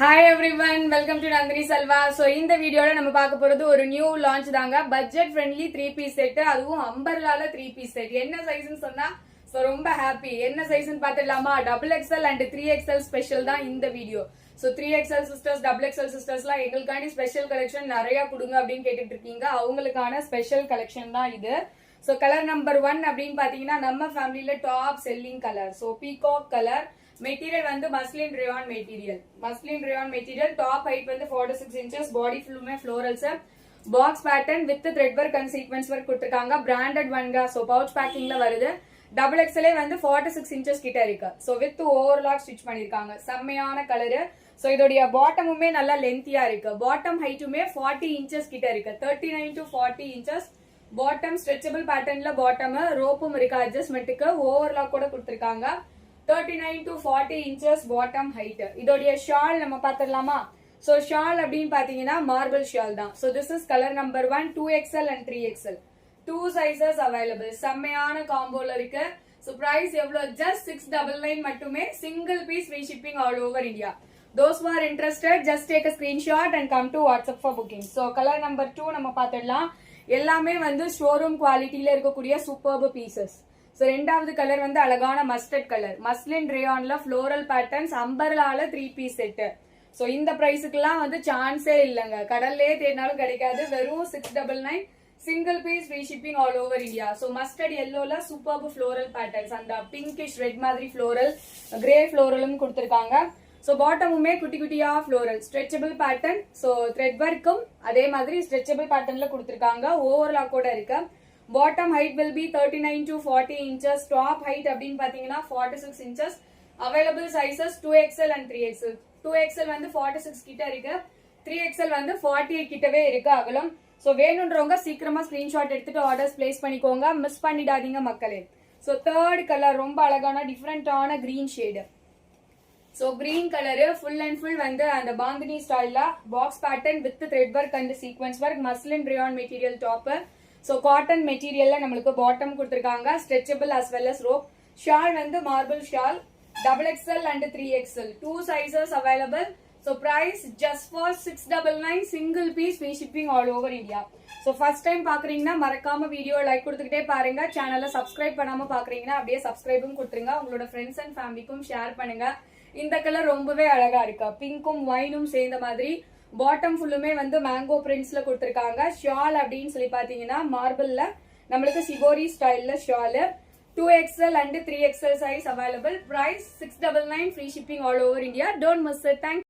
Hi everyone, welcome to Nandini Salva. So இந்த வீடியோல நம்ம பார்க்க போறது ஒரு நியூ லான்ச் தாங்க. பட்ஜெட் ஃப்ரெண்ட்லி 3 பீஸ் செட், அதுவும் அம்பர்லால 3 பீஸ் செட். என்ன சைஸ்னு சொன்னா சோ ரொம்ப ஹாப்பி. என்ன சைஸ்னு பார்த்துடலாமா? XXL and 3XL ஸ்பெஷல் தான் இந்த வீடியோ. சோ 3XL சிஸ்டர்ஸ், XXL சிஸ்டர்ஸ்லாம் எங்களுக்காண்டி ஸ்பெஷல் கலெக்ஷன் நிறைய கொடுங்க அப்படின்னு கேட்டுட்டு இருக்கீங்க. அவங்களுக்கான ஸ்பெஷல் கலெக்ஷன் தான் இது. சோ கலர் நம்பர் 1 அப்படின்னு பாத்தீங்கன்னா நம்ம ஃபேமிலில top selling colour. So peacock colour. Material வந்து muslin rayon material. Top height வந்து 46 inches, பாடி ஃபுல்லுமே florals, box pattern with thread work and sequins work கொடுத்திருக்காங்க. பிராண்டட் ஒன்கா. சோ பவுச் பேக்கிங்ல வருது. XXL வந்து 46 inches கிட்ட இருக்கு. சோ வித் ஓவர்லாக் ஸ்டிச் பண்ணிருக்காங்க. செம்மையான கலரு. சோ இதோடைய பாட்டமுமே நல்லா லென்த்தியா இருக்கு. பாட்டம் ஹைட்டுமே 40 inches கிட்ட இருக்கு. 39 to 40 inches. பாட்டம் ஸ்ட்ரெச்சபிள் பேட்டர்ன்ல பாட்டம், ரோப்பும் இருக்கு அட்ஜஸ்ட்மெண்ட்டுக்கு. ஓவர்லாக் கூட கொடுத்திருக்காங்க. 39 to 40 inches bottom height. இதோடைய ஷால் நம்ம பாத்துடலாமா? சோ ஷால் அப்படின்னு பாத்தீங்கன்னா மார்பிள் ஷால் தான். So this is colour number 1, 2XL and 3XL. 2 sizes available. செம்மையான காம்போல இருக்கு. சோ பிரைஸ் எவ்வளவு? just 699 மட்டுமே. Single piece free shipping all over India. Those who are interested, just take a screenshot and come to WhatsApp for booking. So colour number 2 நம்ம பாத்துடலாம். எல்லாமே வந்து showroom குவாலிட்டியில இருக்கக்கூடிய சூப்பர்ப் பீசஸ். சோ ரெண்டாவது colour வந்து அழகான மஸ்டர்ட் கலர். மஸ்லின் ரேயான்ல ஃப்ளோரல் பேட்டர்ன்ஸ், அம்பர்லால 3 பீஸ் செட். சோ இந்த பிரைஸுக்குலாம் வந்து சான்ஸே இல்லங்க. கடல்லே தேடினாலும் கிடைக்காது. வெறும் 699. Single piece free shipping all over India. So mustard எல்லோல சூப்பர்ப் ஃப்ளோரல் பேட்டர்ன்ஸ், அந்த பிங்கிஷ் ரெட் மாதிரி ஃப்ளோரல், கிரே ஃப்ளோரலும் கொடுத்திருக்காங்க. சோ பாட்டமுமே குட்டி குட்டியா floral, stretchable pattern. So thread ஒர்க்கும் அதே மாதிரி ஸ்ட்ரெச்சபிள் பேட்டர்ன்ல கொடுத்திருக்காங்க. ஓவர்லாக் கூட இருக்கு. Bottom height will be 39 to 40 inches. Top height அப்படின்னு பாத்தீங்கன்னா 46 inches. Available sizes 2XL and 3XL. 2XL வந்து 46 கிட்ட இருக்கு. 3XL வந்து 48 கிட்டவே இருக்கு அகலம். சோ வேணும்ன்றவங்க சீக்கிரமா ஸ்கிரீன்ஷாட் எடுத்துட்டு ஆர்டர்ஸ் பிளேஸ் பண்ணிக்கோங்க. மிஸ் பண்ணிடாதீங்க மக்களே. சோ தேர்ட் கலர் ரொம்ப அழகான டிஃபரெண்டான green shade. So green colour full and full வந்து அந்த பாந்தினி ஸ்டைல்ல box pattern with thread work and sequins work, muslin rayon material top. So cotton மெட்டீரியல்ல நம்மளுக்கு பாட்டம் கொடுத்திருக்காங்க. Stretchable as well as rope. Shawl வந்து marble shawl. XXL and 3XL. 2 sizes available. So price just for 699. Single piece free shipping all over India. So first time பாக்குறீங்கன்னா மறக்காம video like கொடுத்துக்கிட்டே பாருங்க. சேனலை subscribe பண்ணாம பாக்குறீங்கன்னா அப்படியே சப்ஸ்கிரைபும் கொடுத்துருங்க. உங்களோட ஃப்ரெண்ட்ஸ் அண்ட் ஃபேமிலிக்கும் ஷேர் பண்ணுங்க. இந்த கலர் ரொம்பவே அழகா இருக்கு. பிங்க்கும் ஒயினும் சேர்ந்த மாதிரி. பாட்டம் ஃபுல்லுமே வந்து மேங்கோ பிரிண்ட்ஸ்ல கொடுத்திருக்காங்க. ஷால் அப்படின்னு சொல்லி பாத்தீங்கன்னா மார்பிள்ல நம்மளுக்கு சிபோரி ஸ்டைல்ல shawl. 2XL and 3XL size available. Price 699. Free shipping all over India. Don't miss it. Thank you.